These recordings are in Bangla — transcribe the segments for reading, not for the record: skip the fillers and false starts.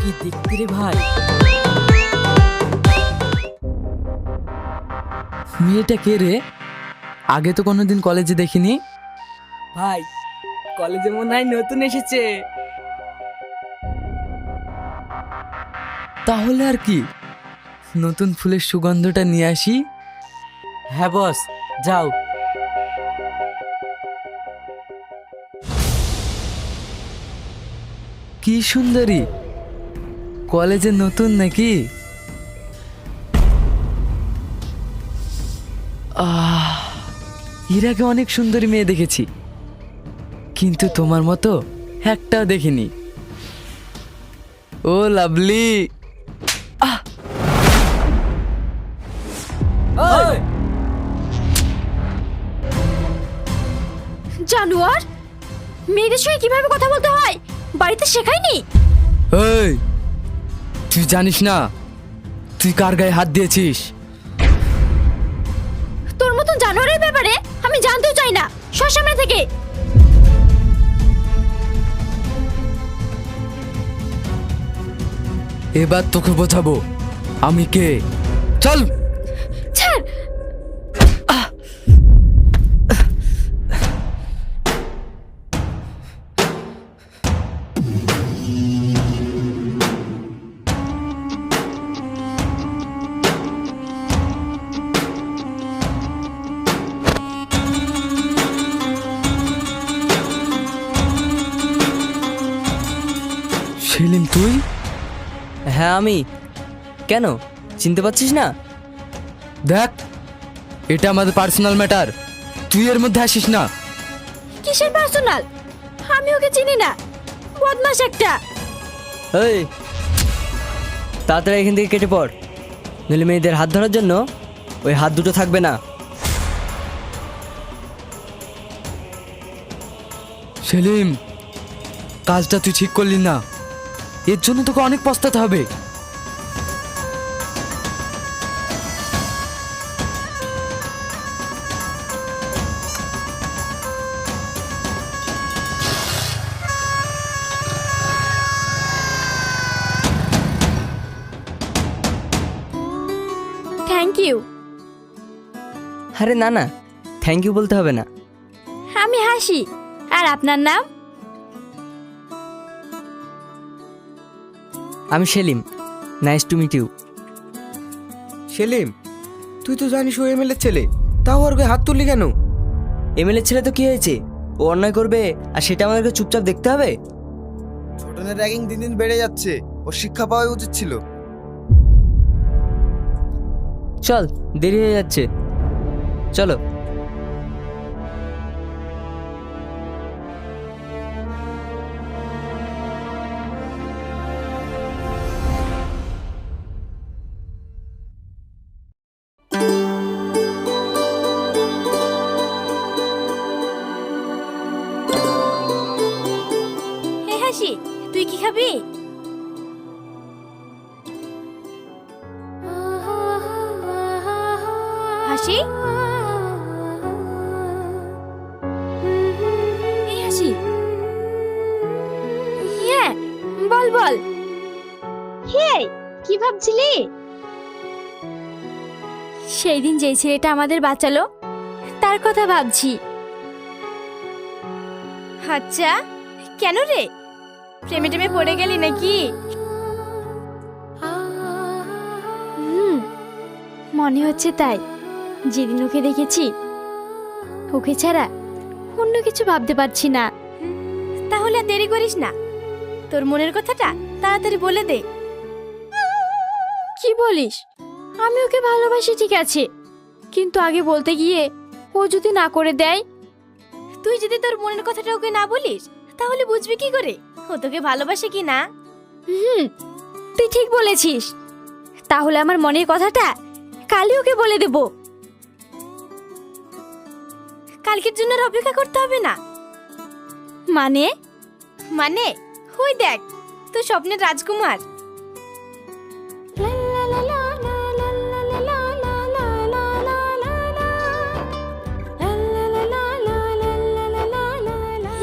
কি দেখতে রে ভাই? মেয়েটা কে রে? আগে তো কোনোদিন কলেজে দেখিনি। ভাই, কলেজে মনে হয় নতুন এসেছে। তাহলে আর কি, নতুন ফুলের সুগন্ধটা নিয়ে আসি। হ্যাঁ বস, যাও। কি সুন্দরী, কলেজে নতুন নাকি? এর আগে অনেক সুন্দরী মেয়ে দেখেছি, কিন্তু তোমার মতো একটাও দেখিনি। ও লাভলি। জানোয়ার, মেয়েদের সঙ্গে কিভাবে কথা বলতে হয় বাড়িতে শেখায়নি? এই, তুই জানিস না তুই কার গায়ে হাত দিয়েছিস? তোর মতন জানোয়ারের ব্যাপারে আমি জানতেও চাই না। সর সামনে থেকে। এবার তোকে বোঝাবো আমি কে। চল। ছাড়। সেলিম তুই? হ্যাঁ আমি। কেন, চিনতে পারছিস না? দেখ, এটা আমাদের পার্সোনাল ম্যাটার, তুই এর মধ্যে আসিস না। কিসের পার্সোনাল? আমি ওকে চিনি না, বদমাশ একটা। এই, তাড়াতাড়ি এখান থেকে কেটে পড়, নইলে মেয়েদের হাত ধরার জন্য ওই হাত দুটো থাকবে না। সেলিম, কাজটা তুই ঠিক করলি না, এর জন্য তোকে অনেক পস্তাতে হবে। Thank you. আরে না না, থ্যাংক ইউ বলতে হবে না। আমি হাসি। আর আপনার নাম? আমি Selim, nice to meet you. Selim, তুই তো জানিস ও এমএলএ ছেলে, তাও ওর গায়ে হাত তুললি কেন? এমএলএ ছেলে তো কি হয়েছে, ও অন্যায় করবে আর সেটা আমাদেরকে চুপচাপ দেখতে হবে? ছোটনের র্যাগিং দিন দিন বেড়ে যাচ্ছে, ওর শিক্ষা পাওয়া উচিত ছিল। চল, দেরি হয়ে যাচ্ছে, চলো। হে হাসি, তুই কি খাবি? হাসি, এই হাসি। হ্যাঁ, বল বল। হে, কি ভাবছিলি? সেই দিন যেই ছেলেটা আমাদের বাঁচালো, তার কথা ভাবছি। আচ্ছা, কেন রে, প্রেমে টেমে পড়ে গেলি নাকি? মনে হচ্ছে তাই। যেদিন ওকে দেখেছি, ওকে ছাড়া অন্য কিছু ভাবতে পারছি না। তাহলে আর দেরি করিস না, তোর মনের কথাটা তাড়াতাড়ি বলে দে। কি বলিস? আমি ওকে ভালোবাসি ঠিক আছে, কিন্তু আগে বলতে গিয়ে ও যদি না করে দেয়? তুই যদি তোর মনের কথাটা ওকে না বলিস, তাহলে বুঝবি কি করে ও তোকে ভালোবাসে কি না? তুই ঠিক বলেছিস। তাহলে আমার মনের কথাটা কালই ওকে বলে দেব। কালকের জন্য আর অপেক্ষা করতে হবে না। মানে? মানে ওই দেখ, তো স্বপ্নের রাজকুমার।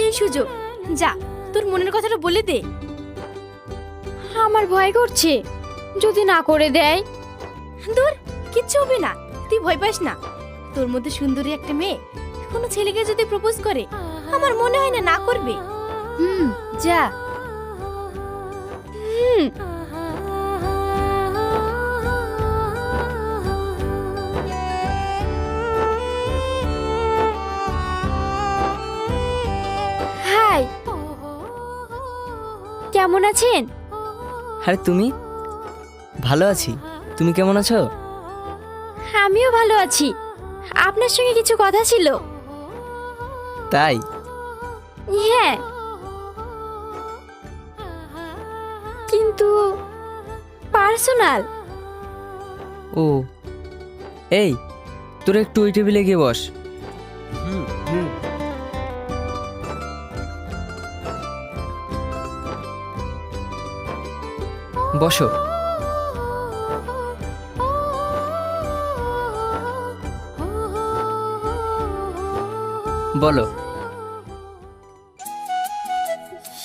এই সুযোগ, যা তোর মনের কথাটা বলে দে। আমার ভয় করছে, যদি না করে দেয়। দূর, কিচ্ছু হবে না, তুই ভয় পাস না। তোর মধ্যে সুন্দরী একটা মেয়ে কোনো ছেলেকে যদি প্রপোজ করে, আমার মনে হয় না না করবে। যা। হাই, কেমন আছেন? আরে তুমি? ভালো আছি, তুমি কেমন আছো? আমিও ভালো আছি। আপনার সঙ্গে কিছু কথা ছিল। তাই? হ্যাঁ, কিন্তু পার্সোনাল। ও, এই তোরা একটু ওই টেবিলে গিয়ে বস। বসো। বলো।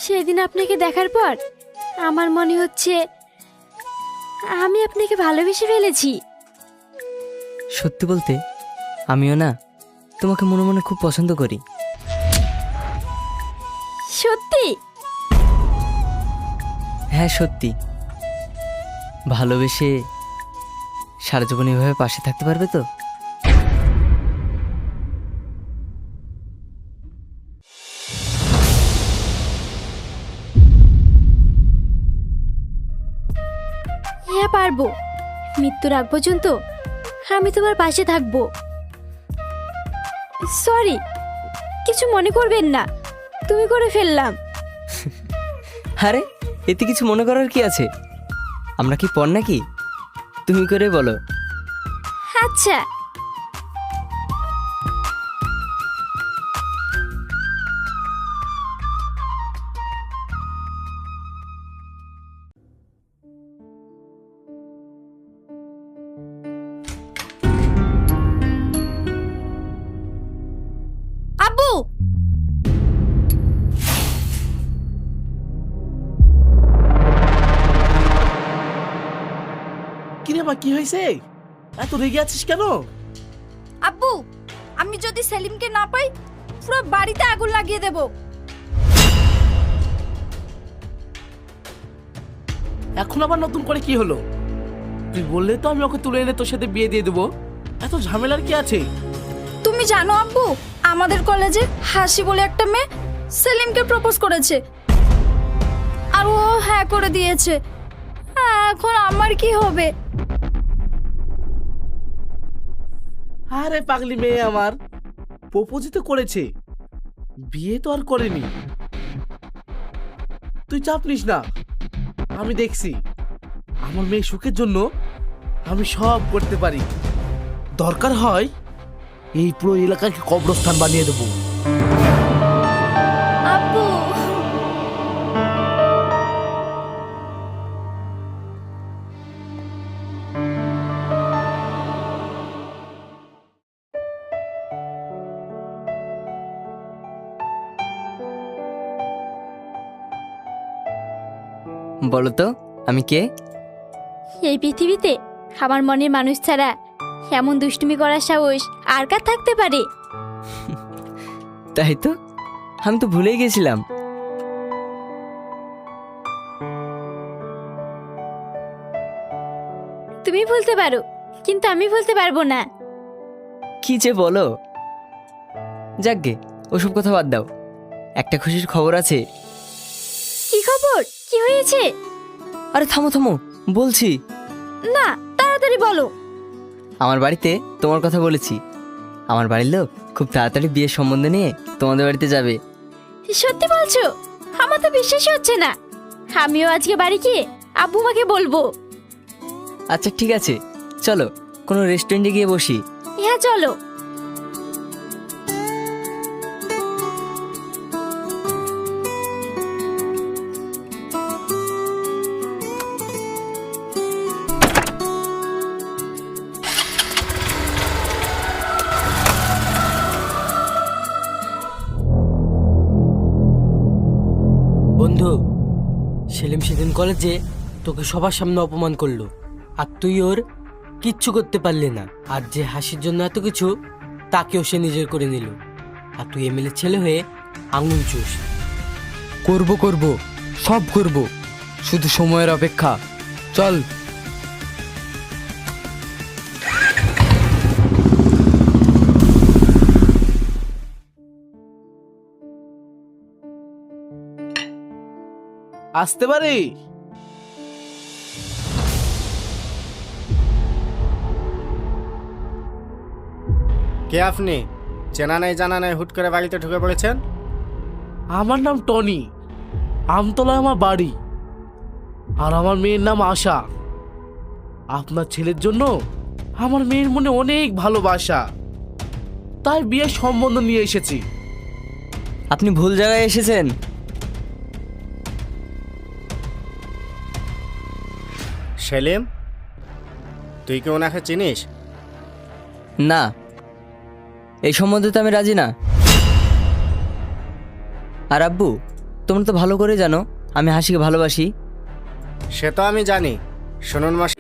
সেদিন আপনাকে দেখার পর আমার মনে হচ্ছে আমি আপনাকে ভালোবেসে ফেলেছি। সত্যি বলতে আমিও না তোমাকে মনে মনে খুব পছন্দ করি। সত্যি? হ্যাঁ সত্যি। ভালোবেসে সারা জীবন এভাবে পাশে থাকতে পারবে তো? হ্যাঁ পারবো। মৃত্যুর আগ পর্যন্ত আমি তোমার পাশে থাকবো। সরি, কিছু মনে করবেন না, তুমি করে ফেললাম। আরে এতে কিছু মনে করার কি আছে? আমরা কি পর নাকি? তুমি করে বলো। আচ্ছা। আব্বু, কিরে মা, কি হয়েছে? এত রেগে আছিস কেন? আব্বু, আমি যদি সেলিমকে না পাই পুরো বাড়িতে আগুন লাগিয়ে দেব। এখন আবার নতুন করে কি হলো? তুই বললে তো আমি ওকে তুলে এনে তোর সাথে বিয়ে দিয়ে দেবো। এত ঝামেলার কি আছে? তুমি জানো আব্বু, আমাদের কলেজে হাসি বলে একটা মেয়ে সেলিমকে প্রপোজ করেছে, আর ও হ্যাঁ করে দিয়েছে। এখন আমার কি হবে? আরে পাগলি মেয়ে আমার, প্রপোজই তো করেছে, বিয়ে তো আর করেনি। তুই চাপ নিস না, আমি দেখছি। আমার মেয়ে সুখের জন্য আমি সব করতে পারি। দরকার হয় এই পুরো এলাকাকে কবরস্থান বানিয়ে দেবো। আব্বু, বলো তো আমি কে? এই পৃথিবীতে আমার মনের মানুষ ছাড়া এমন দুষ্টুমি করার সাহস আর কার থাকতে পারে? তাই তো, আমি তো ভুলেই গেছিলাম। তুমি ভুলতে পারো, কিন্তু আমি ভুলতে পারবো না। কি যে বলো। যাকগে, ওসব কথা বাদ দাও। একটা খুশির খবর আছে। কি খবর? কি হয়েছে? আরে থামো থামো, বলছি। না, তাড়াতাড়ি বলো। আমার বাড়িতে তোমার কথা বলেছি। আমার বাড়ির লোক খুব তাড়াতাড়ি বিয়ের সম্বন্ধ নিয়ে তোমাদের বাড়িতে যাবে। সত্যি বলছো? আমার তো বিশ্বাসই হচ্ছে না। আমিও আজকে বাড়ি গিয়ে আব্বু মাকে বলবো। আচ্ছা ঠিক আছে, চলো কোনো রেস্টুরেন্টে গিয়ে বসি। হ্যাঁ চলো। বন্ধু, ছেলে সেলিম সেদিন কলেজে তোকে সবার সামনে অপমান করলো, আর তুই ওর কিচ্ছু করতে পারলি না। আর যে হাসির জন্য এত কিছু, তাকেও সে নিজের করে নিল। আর তুই এমএলএ ছেলে হয়ে আঙুল চুষ। করব করব, সব করব, শুধু সময়ের অপেক্ষা। চল। আসতে পারি? কে আপনি? চেনা নেই জানা নেই হুট করে বাড়িতে ঢুকে পড়েছেন? আমার নাম টনি, আমতলায় আমার বাড়ি, আর আমার মেয়ের নাম আশা। আপনার ছেলের জন্য আমার মেয়ের মনে অনেক ভালোবাসা, তাই বিয়ের সম্বন্ধ নিয়ে এসেছি। আপনি ভুল জায়গায় এসেছেন। সেলিম, তুই কি ওনাকে চিনিস? না, এই সম্বন্ধে তো আমি রাজি না। আর আব্বু, তোমরা তো ভালো করে জানো আমি হাসিকে ভালোবাসি। সে তো আমি জানি। শুনুন মাস,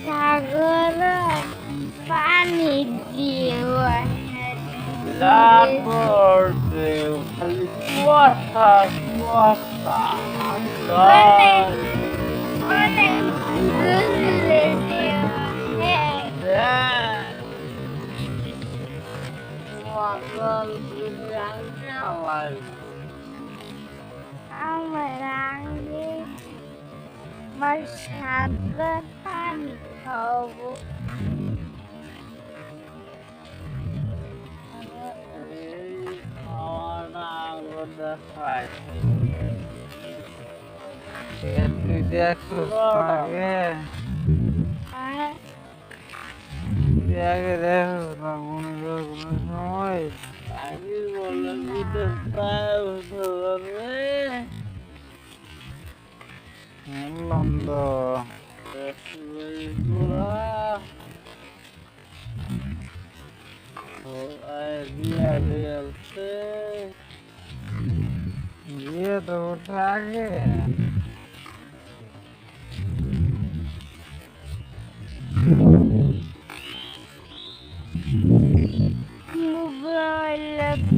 সাগর পানি দিয়ে আমার আগে আমার সাগর পানি খাবো।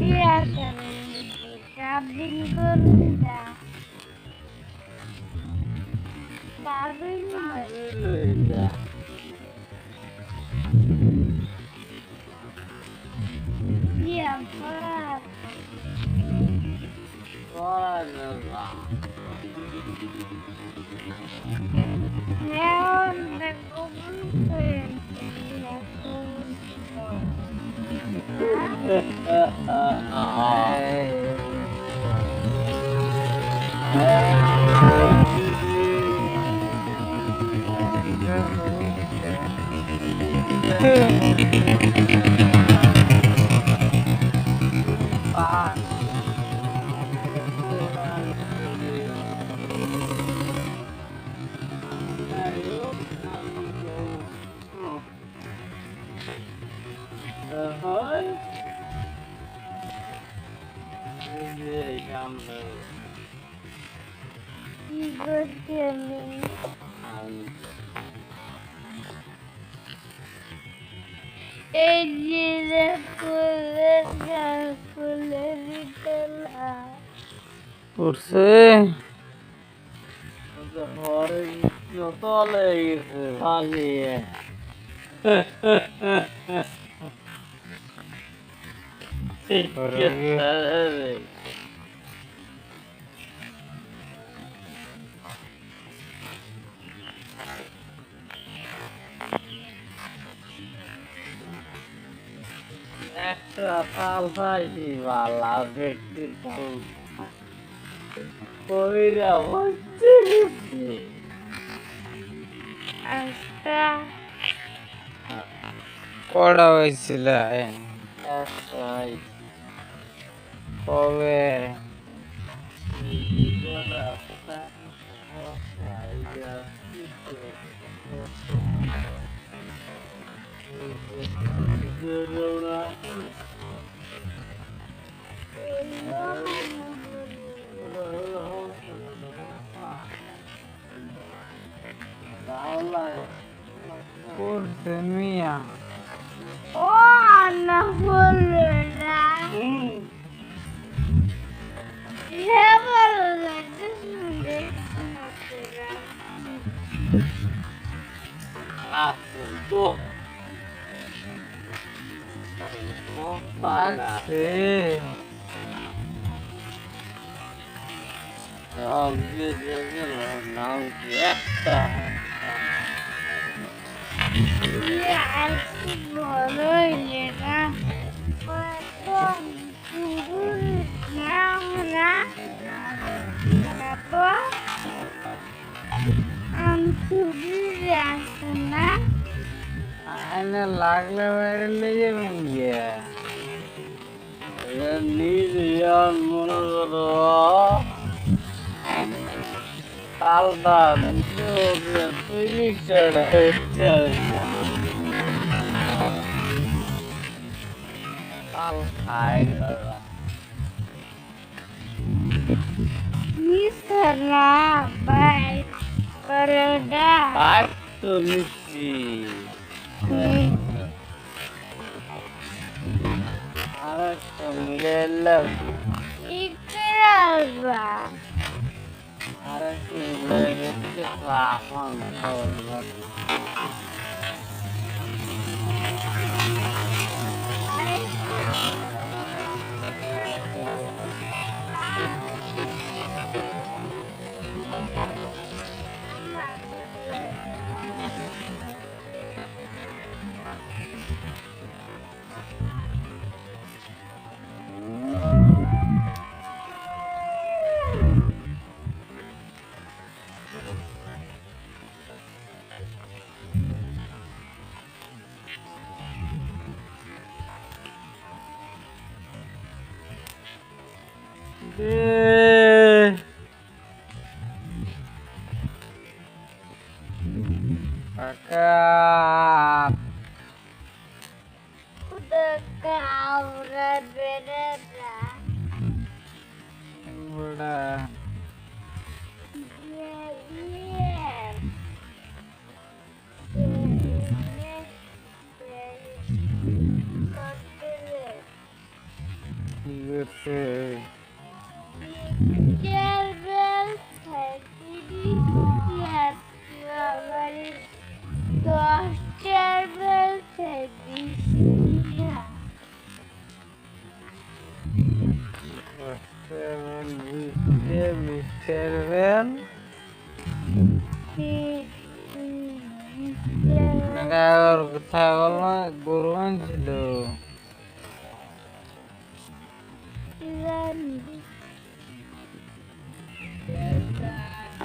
Piano. কাবিন করুদা কাবিন ইয়া বাবা কি করছি আমি এই জিরে খুলে দিতে না উঠছে ঘরে চলে গেছে পালিয়ে একটা তাল পাইছি বালা ব্যক্তি তাল কইরা হচ্ছে একটা কড়া হয়েছিল একটাই তবে করছে মিয়া ও না বলবে না বলো না তো পাচ্ছে নাম কি একটা বলোই না না আয়না লাগলে বাইরে লেগে যাবেন গিয়া নিজে মনে করো তালটা তুই মিক্সারটা তাল খাই মিশরা বাই করোডা আর তো মিষ্টি আর একটা মিলে এলাম ইকরাবা আর একটা মিলে গেছে এখন Kakak. udah kaura berada Udah. biar Gitu. চেয়ারবেল সাইকেলি চেয়ার বাবারে 10 চেয়ারবেল সাইকেলি মিস্টার ভ্যান ছাগল না গরু আনছিল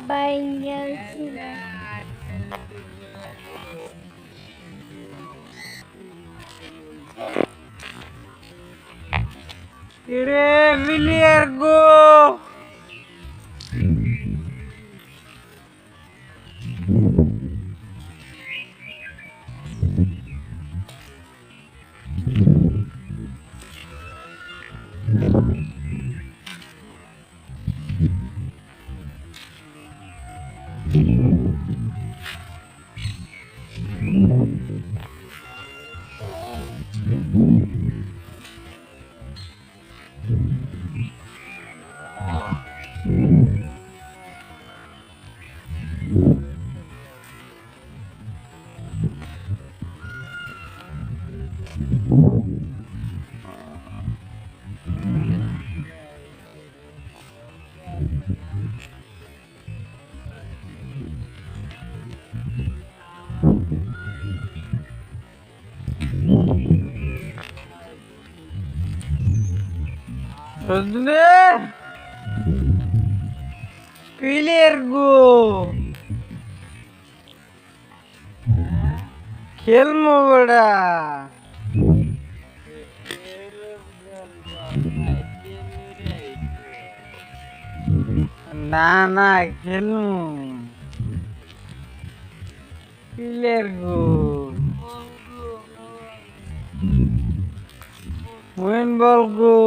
বাইঙ্গেল রে বিলিয়ার গো পিলের গো খেলমো বড়া না না খেলমু পিলের গো মোহন বল গো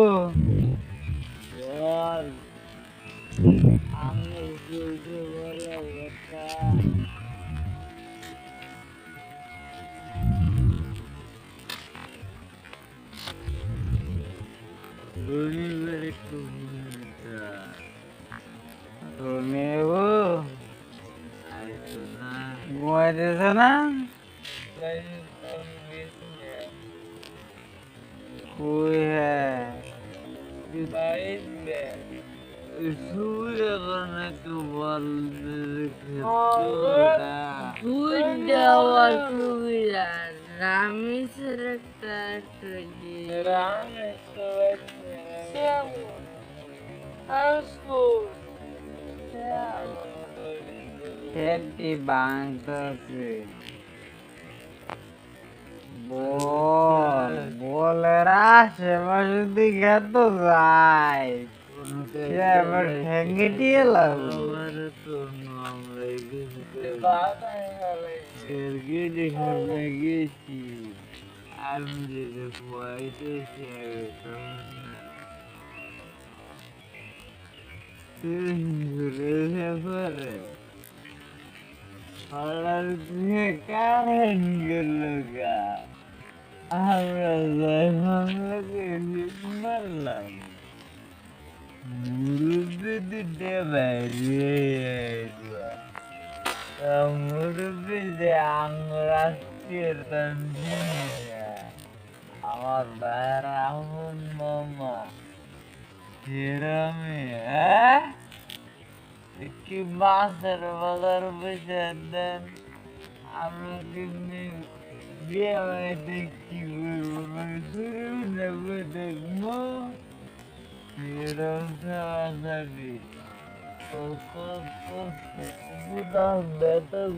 ঘুমাইতেছে না কই হ্যাঁ খেতে বাংলাতে বলের আশেপাশে দিকে তো যায় আবার ঠেঙ্গে দিয়ে গেছি আমি কারণ গেল গা আমরা মারলাম মুরব্বী দিতে বাইরে মুরব্বী যে আঙ্গুরাস্তির আমার ভাইয়ের আহমদ মামা হিরামি হ্যাঁ কি মাছের বাজার বসে দেন আমরা কিন্তু বিয়ে বাড়িতে কি করবো শুরু দেখবো এরকম সারাসারি বেতন